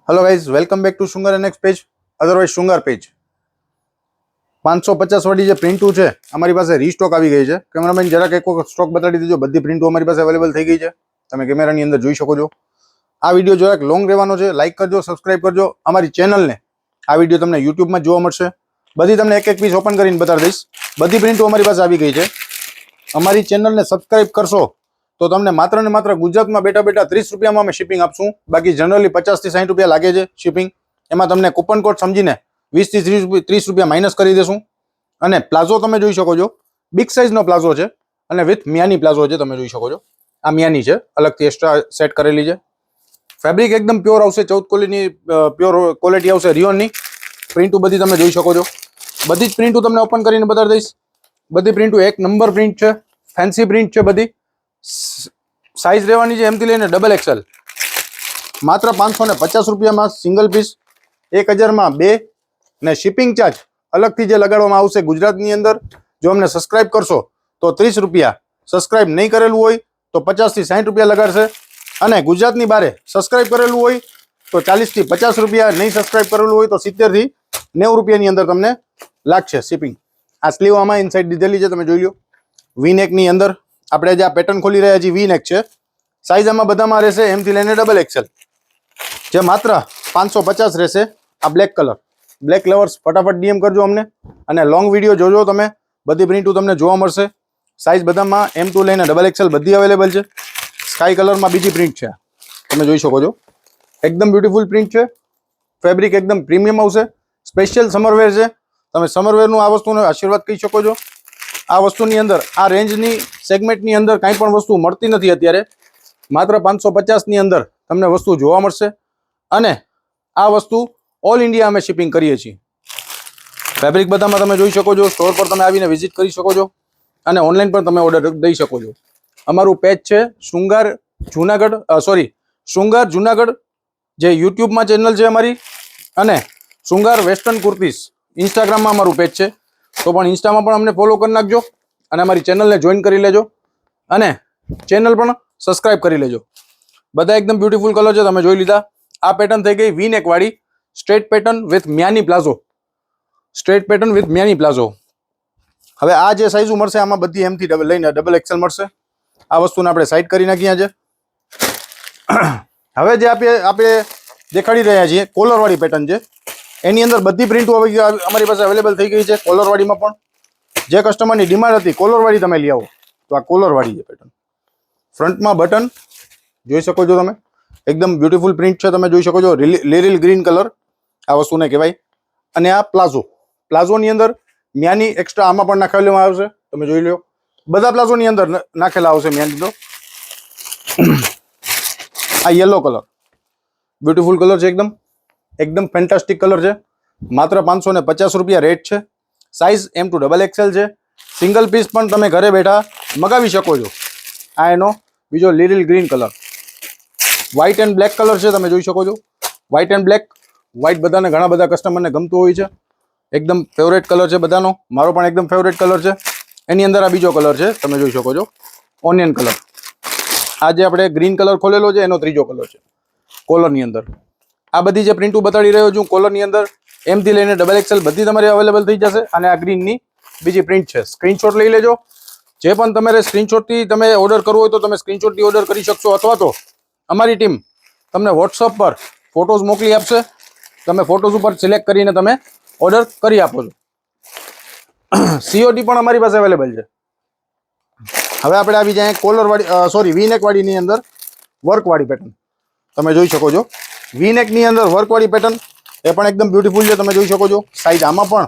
Hello guys, welcome back to शुंगर NX page, otherwise शुंगर page. 550 वाली जो प्रिंटू है अमरी पास रीस्टॉक आई गई है। कैमरामैन जरा एक वक्त स्टॉक बता दीजिए। बधी प्रिंटू अमरी पास अवेलेबल थी गई है, तमे कैमरा नी अंदर जोई शको छो। आ विडियो जो लॉन्ग रहेवानो छे, लाइक करजो, सब्सक्राइब करजो अमरी चेनल ने। आ विडियो तमने यूट्यूब में जोवा मळशे। बधी तमने एक एक पीस ओपन करीने बता दईश। बधी प्रिंटू अमरी पास आई गई है। अमरी चेनल ने सब्सक्राइब करशो तो तमने मात्र ने मात्र गुजरात में बैठा बैठा 30 रुपया में शिपिंग आपशू। बाकी जनरली 50 થી 60 रुपया लागे छे शिपिंग। एमां तमने कूपन कोड समझीने 20 થી 30 रुपया माइनस करी देशुं। अने प्लाझो तमे जोई शको छो, बिग साइज नो प्लाझो छे अने विथ मियानी प्लाझो छे। तमे जोई शको छो आ मियानी छे, अलगथी एक्स्ट्रा सेट करेली छे। फेब्रिक एकदम प्योर आवशे, 14 क्वॉलिटी प्योर क्वॉलिटी आवशे रियोन नी। प्रिंटू बधी तमे जोई शको छो। बधी ज प्रिंटू तमने ओपन करीने बतावी दईश। बधी प्रिंटू एक नंबर प्रिंट छे, फैंसी प्रिंट छे। बधी साइज रहेवानी छे एम थी लईने डबल एक्सएल। मात्र 550 रुपया में सिंगल पीस, 1000 में 2 ने शिपिंग चार्ज अलगथी जे लगाडवामां आवशे गुजरातनी अंदर। जो अमने सब्सक्राइब करशो तो 30 रुपया, सब्सक्राइब नहीं करेलुं होय तो 50 થી 60 रुपया लगाडशे। अने गुजरातनी बारे सब्सक्राइब करेलुं होय तो 40 થી 50 रुपया, नहीं सब्सक्राइब करेलुं होय तो 70 થી 90 रुपयानी अंदर तमने लागशे शिपिंग। आ स्लीव आमां इनसाइड दीधेली छे, तमे जोई लो। वी नेकनी अंदर આપણે જે આ પેટર્ન ખોલી રહ્યા છીએ વી નેક છે। સાઈઝ આમાં બધામાં રહેશે એમ થી લઈને ડબલ એક્સએલ, જે માત્ર 550 રહેશે। આ બ્લેક કલર, બ્લેક લવર્સ ફટાફટ ડીએમ કરજો અમને અને લોંગ વિડીયો જોજો તમે। બધી પ્રિન્ટો તમને જોવા મળશે। સાઈઝ બધામાં એમ ટુ લઈને ડબલ એક્સએલ બધી અવેલેબલ છે। સ્કાય કલરમાં બીજી પ્રિન્ટ છે, તમે જોઈ શકો છો। એકદમ બ્યુટીફુલ પ્રિન્ટ છે, ફેબ્રિક એકદમ પ્રીમિયમ આવશે। સ્પેશિયલ સમરવેર છે, તમે સમરવેરનું આ વસ્તુનો આશીર્વાદ કહી શકો છો। આ વસ્તુની અંદર આ રેન્જની સેગમેન્ટની અંદર કાંઈ પણ વસ્તુ મળતી નથી અત્યારે। માત્ર 550 ની અંદર તમને વસ્તુ જોવા મળશે અને આ વસ્તુ ઓલ ઇન્ડિયા અમે શિપિંગ કરીએ છીએ। ફેબ્રિક બધામાં તમે જોઈ શકો છો। સ્ટોર પર તમે આવીને વિઝિટ કરી શકો છો અને ઓનલાઈન પણ તમે ઓર્ડર દઈ શકો છો। અમારું પેજ છે શૃંગાર જુનાગઢ, શૃંગાર જુનાગઢ જે યુટ્યુબમાં ચેનલ છે અમારી, અને શૃંગાર વેસ્ટર્ન કુર્તીઝ ઇન્સ્ટાગ્રામમાં અમારું પેજ છે। તો પણ ઇન્સ્ટામાં પણ અમને ફોલો કરી નાખજો અને અમારી ચેનલને જોઈન કરી લેજો અને ચેનલ પણ સબસ્ક્રાઇબ કરી લેજો। બધા એકદમ બ્યુટીફુલ કલર છે, તમે જોઈ લીધા। આ પેટર્ન થઈ ગઈ વી નેક વાળી સ્ટ્રેટ પેટર્ન વિથ મિયાની પ્લાઝો, સ્ટ્રેટ પેટર્ન વિથ મિયાની પ્લાઝો। હવે આ જે સાઈઝો મળશે આમાં બધી એમ થી લઈને ડબલ એક્સએલ મળશે। આ વસ્તુને આપણે સાઈડ કરી નાખ્યા છે। હવે જે આપણે દેખાડી રહ્યા છીએ કોલર વાળી પેટર્ન છે, એની અંદર બધી પ્રિન્ટો અમારી પાસે અવેલેબલ થઈ ગઈ છે। કોલર વાળીમાં પણ જે કસ્ટમરની ડિમાન્ડ હતી કોલર વાળી તમે લઈ આવો તો આ કોલર વાળી છે પેટર્ન। ફ્રન્ટમાં બટન જોઈ શકો છો તમે, એકદમ બ્યુટીફુલ પ્રિન્ટ છે, તમે જોઈ શકો છો। લીરિલ ગ્રીન કલર આ વસ્તુને કહેવાય। અને આ પ્લાઝો, પ્લાઝોની અંદર મિયાની એક્સ્ટ્રા આમાં પણ નાખેલું આવશે, તમે જોઈ લો। બધા પ્લાઝોની અંદર નાખેલા આવશે મિયાની। તો આ યલો કલર બ્યુટીફુલ કલર છે, એકદમ એકદમ ફેન્ટાસ્ટિક કલર છે। માત્ર 550 રૂપિયા રેટ છે। સાઇઝ એમ ટુ ડબલ એક્સએલ છે। સિંગલ પીસ પણ તમે ઘરે બેઠા મગાવી શકો છો। આ એનો બીજો Liril green colour, white and black colour છે, તમે જોઈ શકો છો। વ્હાઇટ એન્ડ બ્લેક, વ્હાઇટ બધાને ઘણા બધા કસ્ટમરને ગમતું હોય છે, એકદમ ફેવરેટ કલર છે બધાનો। મારો પણ એકદમ ફેવરેટ કલર છે। એની અંદર આ બીજો કલર છે, તમે જોઈ શકો છો, ઓનિયન કલર। આ જે આપણે ગ્રીન કલર ખોલેલો છે એનો ત્રીજો કલર છે કોલરની અંદર। આ બધી જે પ્રિન્ટો બતાડી રહ્યો છું કોલરની અંદર એમ થી લઈને ડબલ એક્સએલ બધી તમારી અવેલેબલ થઈ જશે। અને આ ગ્રીનની બીજી પ્રિન્ટ છે, સ્ક્રીનશોટ લઈ લેજો। જે પણ તમારે સ્ક્રીનશોટથી તમે ઓર્ડર કરવો હોય તો તમે સ્ક્રીનશોટથી ઓર્ડર કરી શકશો, અથવા તો અમારી ટીમ તમને વોટ્સઅપ પર ફોટોઝ મોકલી આપશે। તમે ફોટોઝ ઉપર સિલેક્ટ કરીને તમે ઓર્ડર કરી આપો છો। સીઓડી પણ અમારી પાસે અવેલેબલ છે। હવે આપણે આવી જાય કોલર વાળી, વી નેક વાળીની અંદર વર્ક વાળી પેટર્ન, તમે જોઈ શકો છો। વી નેકની અંદર વર્ક વાળી પેટર્ન એ પણ એકદમ બ્યુટીફુલ છે, તમે જોઈ શકો છો। સાઈઝ આમાં પણ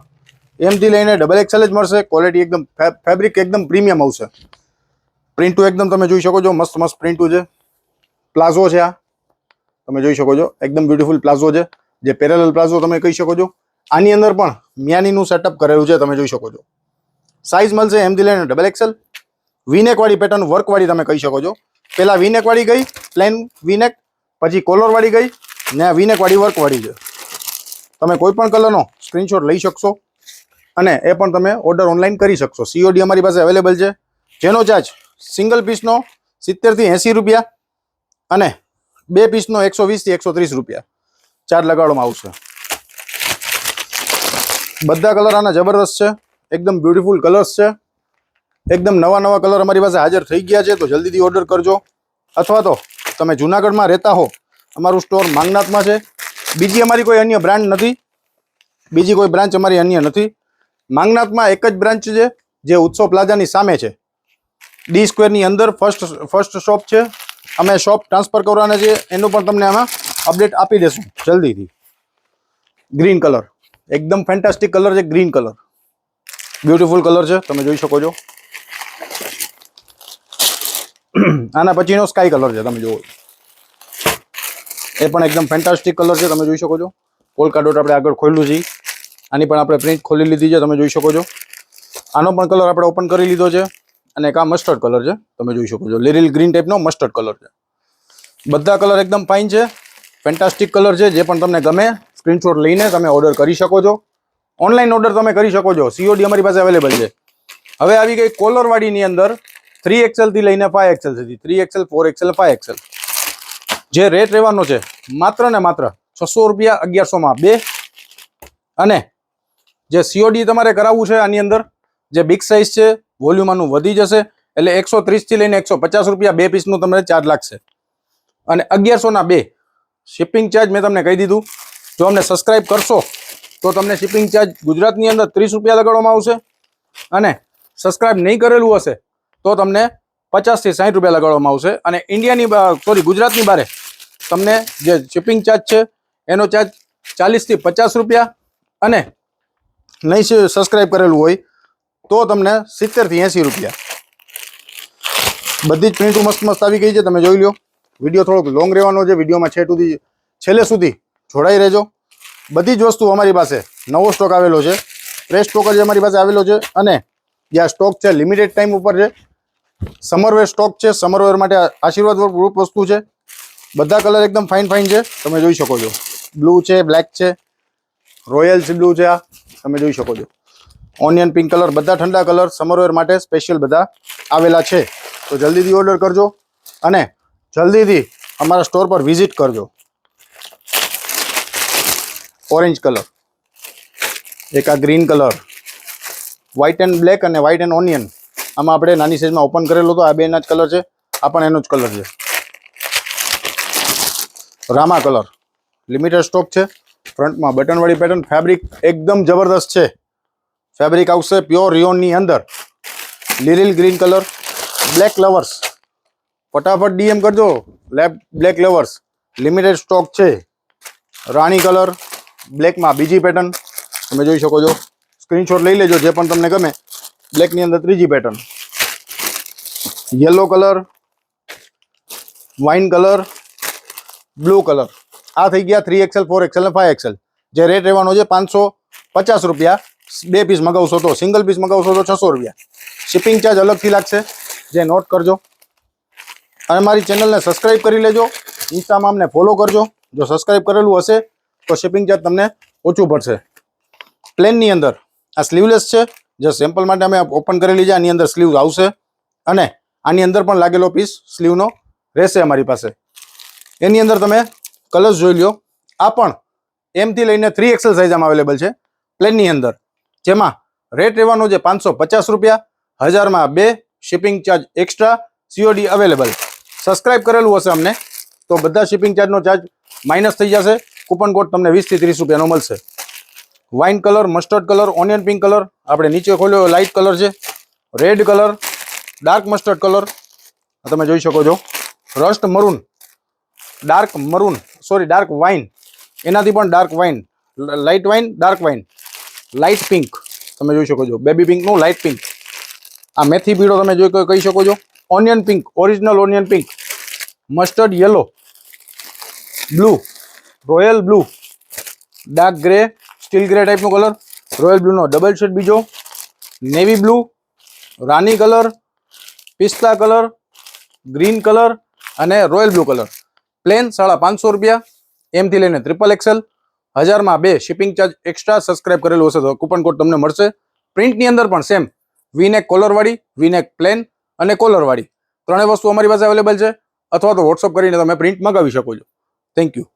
એમ થી લઈને ડબલ એક્સએલ જ મળશે। ક્વોલિટી એકદમ ફેબ્રિક એકદમ પ્રીમિયમ આવશે। પ્રિન્ટો એકદમ તમે જોઈ શકો છો, મસ્ત મસ્ત પ્રિન્ટો છે। પ્લાઝો છે, આ તમે જોઈ શકો છો, એકદમ બ્યુટીફુલ પ્લાઝો છે, જે પેરેલલ પ્લાઝો તમે કહી શકો છો। આની અંદર પણ મિયાનીનું સેટઅપ કરેલું છે, તમે જોઈ શકો છો। સાઈઝ મળશે એમ થી લઈને ડબલ એક્સએલ। વી નેક વાળી પેટર્ન વર્ક વાળી તમે કહી શકો છો। પેલા વી નેક વાળી ગઈ પ્લેન વી નેક, પછી કોલર વાળી ગઈ ને આ વી નેક વાળી વર્ક વાળી છે। તમે કોઈ પણ કલરનો સ્ક્રીનશોટ લઈ શકશો અને એ પણ તમે ઓર્ડર ઓનલાઈન કરી શકશો। સીઓડી અમારી પાસે અવેલેબલ છે, જેનો ચાર્જ સિંગલ પીસનો 70 થી 80 રૂપિયા અને બે પીસનો 120 થી 130 રૂપિયા। ચાર્જ લગાડવામાં આવશે. બધા કલર આના જબરદસ્ત છે, એકદમ બ્યુટીફુલ કલર્સ છે, એકદમ નવા નવા કલર અમારી પાસે હાજર થઈ ગયા છે. તો જલ્દીથી ઓર્ડર કરજો. અથવા તો તમે જુનાગઢમાં રહેતા હો, અમારું સ્ટોર માંગનાથમાં છે. બીજી અમારી કોઈ અન્ય બ્રાન્ડ નથી, બીજી કોઈ બ્રાન્ચ અમારી અન્ય નથી. માંગનાથમાં એક જ બ્રાન્ચ છે, જે ઉત્સવ પ્લાઝાની સામે છે, ડી સ્ક્વેરની અંદર ફર્સ્ટ શોપ છે. અમે શોપ ટ્રાન્સફર કરવાના છે, એનું પણ તમને આમાં અપડેટ આપી દેશું જલ્દીથી. ગ્રીન કલર એકદમ ફેન્ટાસ્ટિક કલર છે, ગ્રીન કલર બ્યુટીફુલ કલર છે, તમે જોઈ શકો છો. આના પછીનો સ્કાય કલર છે, તમે જુઓ, એ પણ એકદમ ફેન્ટાસ્ટિક કલર છે, તમે જોઈ શકો છો. પોલકા ડોટ આપણે આગળ ખોલ્યું છે, આની પણ આપણે પ્રિન્ટ ખોલી લીધી છે, તમે જોઈ શકો છો. આનો પણ કલર આપણે ઓપન કરી લીધો છે, અને એક આ મસ્ટર્ડ કલર છે, તમે જોઈ શકો છો. લીરિલ ગ્રીન ટાઈપનો મસ્ટર્ડ કલર છે. બધા કલર એકદમ ફાઇન છે, ફેન્ટાસ્ટિક કલર છે. જે પણ તમને ગમે સ્ક્રીનશોટ લઈને તમે ઓર્ડર કરી શકો છો. ઓનલાઈન ઓર્ડર તમે કરી શકો છો, COD અમારી પાસે અવેલેબલ છે. હવે આવી ગઈ કોલરવાળીની અંદર 3XL થી લઈને 5XL સુધી, 3XL 4XL 5XL. જે રેટ રહેવાનો છે માત્ર ને માત્ર 600 રૂપિયા, 1100માં 2. અને જે COD તમારે કરાવવું છે, આની અંદર જે બિગ સાઇઝ છે, વોલ્યુમ આનું વધી જશે, એટલે 130 થી લઈને 150 રૂપિયા 2 પીસનું તમને ચાર્જ લાગશે. અને 1100ના 2 શિપિંગ ચાર્જ મેં તમને કહી દીધું. જો અમને સબસ્ક્રાઇબ કરશો તો તમને શિપિંગ ચાર્જ ગુજરાતની અંદર 30 રૂપિયા લગાડવામાં આવશે, અને સબસ્ક્રાઇબ નહીં કરેલું હશે તો તમને 50 થી 60 રૂપિયા લગાડવામાં આવશે. અને ઇન્ડિયાની ગુજરાતની બહાર તમને જે શિપિંગ ચાર્જ છે એનો ચાર્જ 40 થી 50 રૂપિયા, અને નહીં સબસ્ક્રાઇબ કરેલું હોય તો તમને 70 થી 80 રૂપિયા. બધી જ પ્રિન્ટો મસ્ત મસ્ત આવી ગઈ છે, તમે જોઈ લો. વિડીયો થોડોક લોંગ રહેવાનો છે, વિડીયોમાં છેલ્લે સુધી જોડાઈ રહેજો. બધી જ વસ્તુ અમારી પાસે નવો સ્ટોક આવેલો છે, ફ્રેશ સ્ટોક જ અમારી પાસે આવેલો છે. અને જે આ સ્ટોક છે લિમિટેડ ટાઈમ ઉપર છે, સમરવેર સ્ટોક છે, સમરવેર માટે આશીર્વાદ ગ્રુપ વસ્તુ છે. બધા કલર એકદમ ફાઇન છે, તમે જોઈ શકો છો. બ્લુ છે, બ્લેક છે, રોયલ બ્લુ છે, આ તમે જોઈ શકો છો. ઓનિયન પિંક કલર, બધા ઠંડા કલર સમરવેર માટે સ્પેશિયલ બધા આવેલા છે. તો જલ્દીથી ઓર્ડર કરજો અને જલ્દીથી અમારા સ્ટોર પર વિઝિટ કરજો. ઓરેન્જ કલર, એક આ green colour, white and black અને વ્હાઇટ એન્ડ ઓનિયન. આમાં આપણે નાની સાઇઝમાં ઓપન કરેલો હતો, આ બેના જ કલર છે, આ પણ એનો જ કલર છે. રામા કલર લિમિટેડ સ્ટોક છે, ફ્રન્ટમાં બટનવાળી પેટર્ન, ફેબ્રિક એકદમ જબરદસ્ત છે. ફેબ્રિક આવશે પ્યોર રિયોનની અંદર. લીરિલ ગ્રીન કલર, બ્લેક લવર્સ ફટાફટ DM કરજો. બ્લેક લવર્સ લિમિટેડ સ્ટોક છે. રાણી કલર, બ્લેકમાં બીજી પેટર્ન, તમે જોઈ શકો છો. સ્ક્રીનશોટ લઈ લેજો જે પણ તમને ગમે. બ્લેકની અંદર ત્રીજી pattern, yellow colour, wine colour, blue colour. આ થઈ ગયા 3XL 4XL અને 5XL. જે રેટ રહેવાનો છે 550 રૂપિયા. 2 પીસ મગાવશો તો, સિંગલ પીસ મગાવશો તો 600 રૂપિયા. શિપિંગ ચાર્જ અલગથી લાગશે, જે નોટ કરજો. અને મારી ચેનલને સબસ્ક્રાઇબ કરી લેજો, ઇન્સ્ટામાં અમને ફોલો કરજો. જો સબસ્ક્રાઇબ કરેલું હશે તો શિપિંગ ચાર્જ તમને ઓછું પડશે. પ્લેનની અંદર આ સ્લીવલેસ છે, જે સેમ્પલ માટે અમે ઓપન કરેલી છે. આની અંદર સ્લીવ આવશે, અને આની અંદર પણ લાગેલો પીસ સ્લીવનો રહેશે અમારી પાસે. એની અંદર તમે કલર્સ જોઈ લો. આ પણ M થી લઈને 3XL સાઇઝમાં અવેલેબલ છે પ્લેનની અંદર, જેમાં રેટ રહેવાનો છે 550 રૂપિયા, 1000માં 2, shipping charge extra, COD available. Subscribe કરેલું હશે અમને તો બધા શિપિંગ ચાર્જનો ચાર્જ માઇનસ થઈ જશે. કૂપન કોડ તમને 20 થી 30 રૂપિયાનો મળશે. Wine colour, mustard colour, onion pink colour, આપણે નીચે ખોલ્યો લાઇટ કલર છે. Red colour, dark mustard colour તમે જોઈ શકો છો. રસ્ટ મરૂન, ડાર્ક વાઇન, એનાથી પણ dark wine, light wine, dark wine, light pink તમે જોઈ શકો છો. બેબી પિંકનું લાઇટ પિંક. આ મેથી પીળો તમે જોઈ કહી શકો છો. Onion pink, original onion pink, mustard yellow, blue, royal blue, dark grey, steel grey ટાઈપનો કલર, રોયલ બ્લુનો ડબલ શેડ બીજો, navy blue, rani colour, pista colour, green colour અને રોયલ બ્લુ કલર. પ્લેન 550 રૂપિયા. M થી લઈને XXL, 1000માં 2, શિપિંગ ચાર્જ એક્સ્ટ્રા. સબસ્ક્રાઇબ કરેલું હશે તો કૂપન કોડ તમને મળશે. પ્રિન્ટની અંદર પણ સેમ, વીનેક કોલરવાળી, વીનેક પ્લેન અને કોલરવાળી ત્રણેય વસ્તુ અમારી પાસે અવેલેબલ છે. અથવા તો વોટ્સઅપ કરીને તમે પ્રિન્ટ મંગાવી શકો છો. Thank you.